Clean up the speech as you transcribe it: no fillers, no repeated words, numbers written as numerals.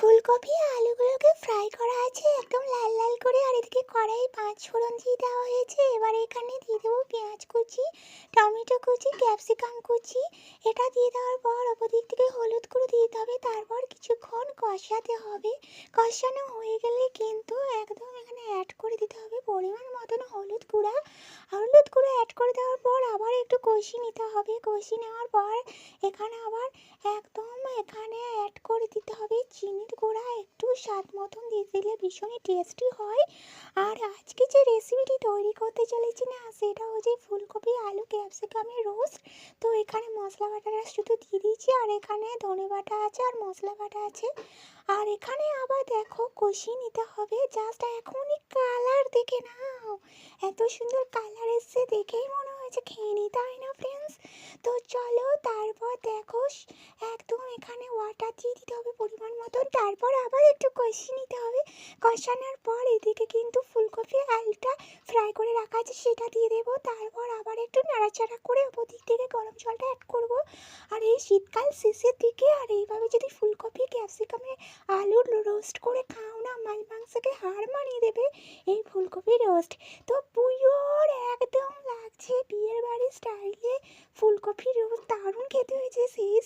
ফুলকপি আলুগুলোকে ফ্রাই করা আছে একদম লাল লাল করে। আর এদিকে কড়াই 5 ফোড়ন দিয়ে দেওয়া হয়েছে। এবার এখানে দিয়ে দেবো পেঁয়াজ কুচি, টমেটো কুচি, ক্যাপসিকাম কুচি। এটা দিয়ে দেওয়ার পর ওপর দিক থেকে হলুদ গুঁড়ো দিয়ে দিতে হবে। তারপর কিছুক্ষণ কষাতে হবে। কষানো হয়ে গেলে কিন্তু একদম এখানে অ্যাড করে দিতে হবে পরিমাণ মতন হলুদ গুঁড়া। হলুদ গুঁড়ো অ্যাড করে দেওয়ার পর আবার একটু কষিয়ে নিতে হবে। কষিয়ে নেওয়ার পর এখানে আবার এখানে অ্যাড করে দিতে হবে চিনির গুঁড়া একটু স্বাদ মতন দিয়ে দিলে ভীষণই টেস্টি হয়। আর আজকে যে রেসিপিটি তৈরি করতে চলেছি না, সেটা হচ্ছে ফুলকপি আলু ক্যাপসিকামের রোস্ট। তো এখানে মশলা বাটাটা শুধু দিয়ে দিয়েছি, আর এখানে ধনে বাটা আছে আর মশলা বাটা আছে। আর এখানে আবার দেখো কষিয়ে নিতে হবে। জাস্ট এখনই কালার দেখে নাও, এত সুন্দর কালার এসছে, দেখেই মনে হয়েছে খেয়ে নিতে হয় না ফ্রেন্ডস? তো চলো, তারপর দেখো একদম এখানে ওয়াটার দিয়ে দিতে হবে পরিমাণ মতন। তারপর আবার একটু কষিয়ে নিতে হবে। কষানোর পর এদিকে কিন্তু ফুলকপি আলুটা ফ্রাই করে রাখা আছে, সেটা দিয়ে দেবো। তারপর আবার একটু নাড়াচাড়া করে ওপর দিক থেকে গরম জলটা অ্যাড করবো। আর এই শীতকাল শেষের দিকে আর এইভাবে যদি ফুলকপি ক্যাপসিকামে আলুর রোস্ট করে খাও না, মাছ মাংসকে হার মানিয়ে দেবে এই ফুলকপি রোস্ট। তো পুজোর একদম লাগছে বিয়ের বাড়ির স্টাইলে ফুলকপি রোস্ট, দারুণ খেতে হয়েছে সেই